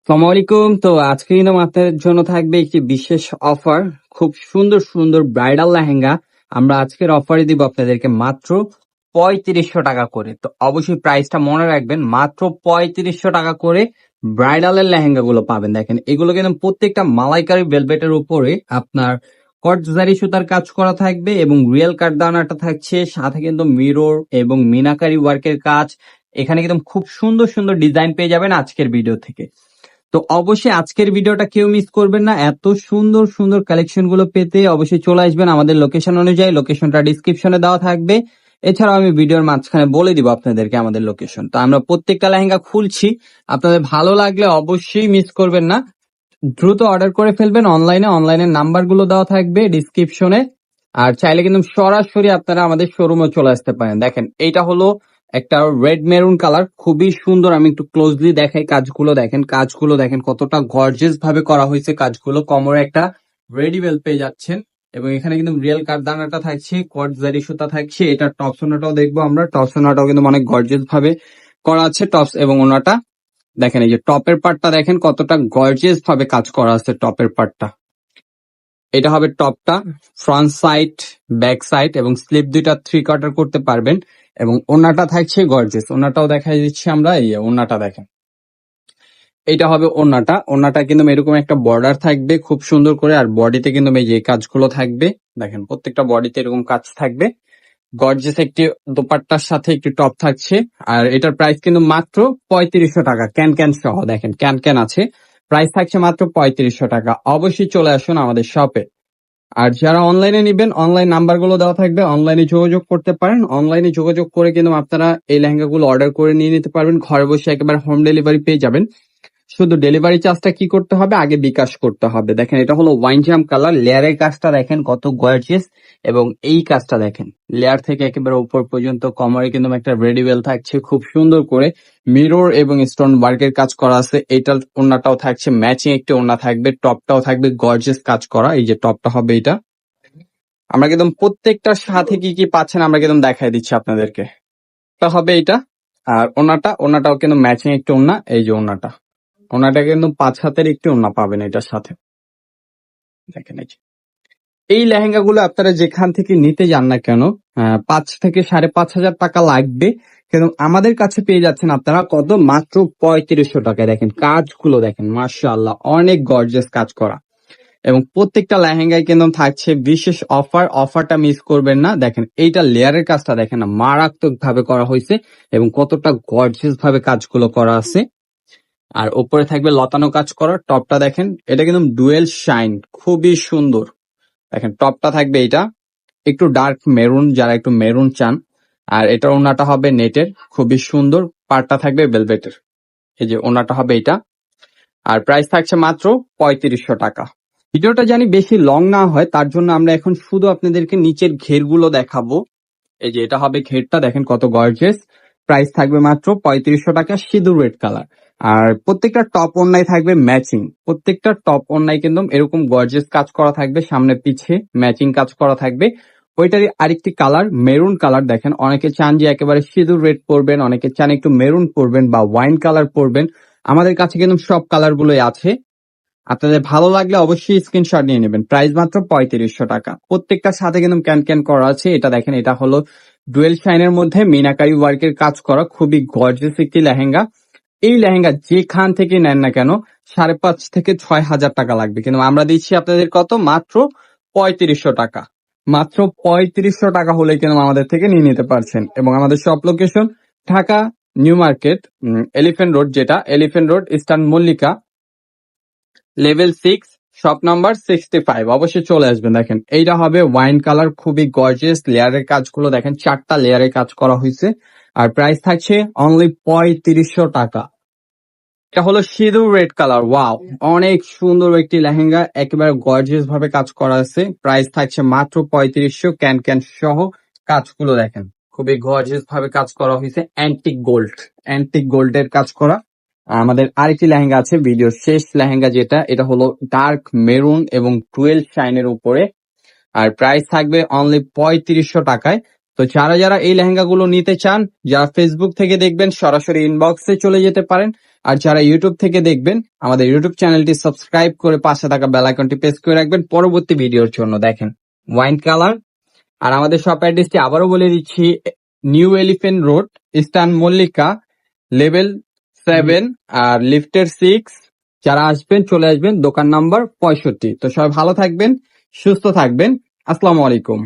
আসসালামু আলাইকুম। তো আজকে কিন্তু আপনাদের জন্য থাকবে একটি বিশেষ অফার। খুব সুন্দর সুন্দর ব্রাইডাল লেহেঙ্গা আমরা আজকের অফারে দিব আপনাদেরকে মাত্র 3500 টাকা করে। তো অবশ্যই প্রাইসটা মনে রাখবেন, মাত্র 3500 টাকা করে ব্রাইডালের লেহেঙ্গা গুলো পাবেন। দেখেন এগুলো কিন্তু প্রত্যেকটা মালাইকারি ভেলভেটের উপরে আপনার কটজারি সুতার কাজ করা থাকবে এবং রিয়েল কাঠদানাটা থাকছে, সাথে কিন্তু মিরর এবং মিনাকারি ওয়ার্কের কাজ। এখানে কিন্তু খুব সুন্দর সুন্দর ডিজাইন পেয়ে যাবেন আজকের ভিডিও থেকে। তো অবশ্যই আজকের ভিডিওটা কেউ মিস করবেন না। এত সুন্দর সুন্দর কালেকশন গুলো পেতে অবশ্যই চলে আসবেন আমাদের লোকেশন অনুযায়ী। লোকেশনটা ডিসক্রিপশনে দেওয়া থাকবে। এছাড়াও আমি ভিডিওর মাঝখানে বলে দিব আপনাদেরকে আমাদের লোকেশন। তো আমরা প্রত্যেকটা লেহেঙ্গা খুলছি, আপনাদের ভালো লাগলে অবশ্যই মিস করবেন না, দ্রুত অর্ডার করে ফেলবেন অনলাইনে। অনলাইনের নাম্বার গুলো দেওয়া থাকবে ডিসক্রিপশনে। আর চাইলে কিন্তু সরাসরি আপনারা আমাদের শোরুমে চলে আসতে পারেন। দেখেন এইটা হলো একটা রেড মেরুন কালার, খুবই সুন্দর। আমি একটু ক্লোজলি দেখাই কাজগুলো। দেখেন কাজগুলো দেখেন কতটা গর্জিয়াস ভাবে করা হয়েছে কাজগুলো। কোমরে একটা রেডি বেল পেয়ে যাচ্ছেন এবং এখানে কিন্তু রিয়েল কাঠদানাটা থাকছে, কট জারি সুতা থাকছে। এটা টপস ওনাটাও দেখবো আমরা। টপস ওনাটাও কিন্তু অনেক গর্জিয়াস ভাবে করা আছে, টপস এবং ওনাটা। দেখেন এই যে টপের পার্টটা দেখেন কতটা গর্জিয়াস ভাবে কাজ করা আছে টপের পার্টটা। এটা হবে টপটা, ফ্রন্ট সাইড, ব্যাক সাইড এবং স্লিপ দুইটা 3/4 করতে পারবেন। এবং ওনাটা থাকছে গর্জিয়াস, ওনাটাও দেখাই দিচ্ছি আমরা। এই ওনাটা দেখেন, এইটা হবে ওনাটা। ওনাটা কিন্তু এরকম একটা বর্ডার থাকবে খুব সুন্দর করে, আর বডিতে কিন্তু এই যে কাজগুলো থাকবে। দেখেন প্রত্যেকটা বডিতে এরকম কাজ থাকবে। গর্জিয়াস একটি দোপাট্টার সাথে একটি টপ থাকছে। আর এটার প্রাইস কিন্তু মাত্র 3500 টাকা, ক্যান ক্যান সহ। দেখেন ক্যান ক্যান আছে, প্রাইস থাকছে মাত্র 3500 টাকা। অবশ্যই চলে আসুন আমাদের শপে। আর যারা অনলাইনে নিবেন, অনলাইন নাম্বার গুলো দেওয়া থাকবে, অনলাইনে যোগাযোগ করতে পারেন। অনলাইনে যোগাযোগ করে কিন্তু আপনারা এই লেহেঙ্গাগুলো অর্ডার করে নিয়ে নিতে পারবেন। ঘরে বসে একেবারে হোম ডেলিভারি পেয়ে যাবেন। শুধু ডেলিভারি চার্জটা কি করতে হবে, আগে বিকাশ করতে হবে। দেখেন এটা হলো ওয়াইন জাম কালার, লেয়ারের কাজটা দেখেন কত গর্জিয়াস। এবং এই কাজটা দেখেন লেয়ার থেকে একেবারে উপর পর্যন্ত কোমরে কিন্তু একটা রেডি বেল থাকছে খুব সুন্দর করে। মিরর এবং স্টোন ওয়ার্কের কাজ করা আছে। এইটার ওড়নাটাও থাকছে ম্যাচিং, একটি ওড়না থাকবে। টপটাও থাকবে গর্জিয়াস কাজ করা। এই যে টপটা হবে এটা। আমরা কিন্তু প্রত্যেকটার সাথে কি কি পাচ্ছেন আমরা কিন্তু দেখাই দিচ্ছি আপনাদেরকে। এটা হবে এটা। আর ওনাটাও কিন্তু ম্যাচিং একটি ওড়না। এই যে ওনাটা কিন্তু 5 হাতের একটি ওড়না পাবেন এটার সাথে। দেখেন এই লেহেঙ্গা গুলো আপনারা যেখান থেকে নিতে যান না কেন, 5 থেকে 5,500 টাকা লাগবে, কিন্তু আমাদের কাছে পেয়ে যাচ্ছেন আপনারা কত, মাত্র 3500 টাকায়। দেখেন কাজগুলো দেখেন, মাশাআল্লাহ অনেক গর্জিয়াস কাজ করা। এবং প্রত্যেকটা লেহেঙ্গায় কিন্তু থাকছে বিশেষ অফার। অফারটা মিস করবেন না। দেখেন এইটা লেয়ারের কাজটা দেখেন না, মারাত্মক ভাবে করা হয়েছে এবং কতটা গর্জিয়াস ভাবে কাজগুলো করা আছে। আর উপরে থাকবে লতানো কাজ করা। টপটা দেখেন, এটা কিন্তু ডুয়েল শাইন, খুবই সুন্দর। দেখেন টপটা থাকবে এটা একটু ডার্ক মেরুন, যারা একটু মেরুন চান। আর এটা ওনাটা হবে নেটের, খুবই সুন্দর। পাড়টা থাকবে ভেলভেটের। এই যে ওনাটা হবে এটা। আর প্রাইস থাকছে মাত্র 3500 টাকা। ভিডিওটা জানি বেশি লং না হয়, তার জন্য আমরা এখন শুধু আপনাদেরকে নিচের ঘেরগুলো দেখাবো। এই যে এটা হবে ঘেরটা, দেখেন কত গর্জিয়াস। প্রাইস থাকবে মাত্র 3500 টাকা, সিঁদুর রেড কালার। আর প্রত্যেকটা টপ ওড়নায় থাকবে ম্যাচিং। প্রত্যেকটা টপ ওড়নায় কিন্তু এরকম গর্জিয়াস কাজ করা থাকবে, সামনে পিছে ম্যাচিং কাজ করা থাকবে। ওইটারই আরেকটি কালার মেরুন কালার। দেখেন অনেকে চান যে একেবারে সিঁদুর রেড পরবেন, অনেকে চান একটু মেরুন পরবেন বা ওয়াইন কালার পরবেন। আমাদের কাছে কিন্তু সব কালার গুলোই আছে। আপনাদের ভালো লাগলে অবশ্যই স্ক্রিনশট নিয়ে নেবেন। প্রাইস মাত্র 3500 টাকা। প্রত্যেকটার সাথে কিন্তু ক্যান ক্যান করা আছে। এটা দেখেন, এটা হলো ডুয়েল শাইনের মধ্যে মিনাকারি ওয়ার্কের কাজ করা, খুবই গর্জিয়াস একটি লেহেঙ্গা। এই লেহেঙ্গা যেখান থেকে নেন না কেন 5,500 থেকে 6,000 টাকা লাগবে, কিন্তু আমরা দিচ্ছি আপনাদের কত, মাত্র 3500 টাকা। মাত্র 3500 টাকা হলে কিন্তু আমাদের থেকে নিয়ে নিতে পারছেন। এবং আমাদের shop location Dhaka new market, elephant road, যেটা elephant road eastern Mallika, level 6, shop number 65। অবশ্যই চলে আসবেন। দেখেন এইটা হবে ওয়াইন কালার, খুবই গর্জিয়াস। লেয়ারের কাজগুলো দেখেন, 4টা লেয়ারের কাজ করা হয়েছে। আর প্রাইস থাকছে অনলি 3500 টাকা। এটা হলো সিঁদুর রেড কালার। ওয়াও, অনেক সুন্দর একটি লেহেঙ্গা, একেবারে গর্জিয়াস ভাবে কাজ করা আছে। প্রাইস থাকছে মাত্র 3500, ক্যান ক্যান সহ। কাজগুলো দেখেন খুবই গর্জিয়াস ভাবে কাজ করা হয়েছে। অ্যান্টিক গোল্ডের কাজ করা। আমাদের আরেকটি লেহেঙ্গা আছে, ভিডিওর শেষ লেহেঙ্গা যেটা, এটা হলো ডার্ক মেরুন এবং 12 শাইনের উপরে। আর প্রাইস থাকবে অনলি 3500 টাকায়। তো যারা যারা এই লেহেঙ্গাগুলো নিতে চান, যারা ফেসবুক থেকে দেখবেন সরাসরি ইনবক্সে চলে যেতে পারেন, আর যারা ইউটিউব থেকে দেখবেন আমাদের ইউটিউব চ্যানেলটি সাবস্ক্রাইব করে পাশে থাকা বেল আইকনটি প্রেস করে রাখবেন পরবর্তী ভিডিওর জন্য। দেখেন ওয়াইন কালার। আর আমাদের শপ অ্যাড্রেসটি আবারও বলে দিচ্ছি, new elephant road, eastern Mallika, level 7 আর লিফটের 6। যারা আসবেন চলে আসবেন দোকান নাম্বার 65। তো সবাই ভালো থাকবেন, সুস্থ থাকবেন। আসসালামু আলাইকুম।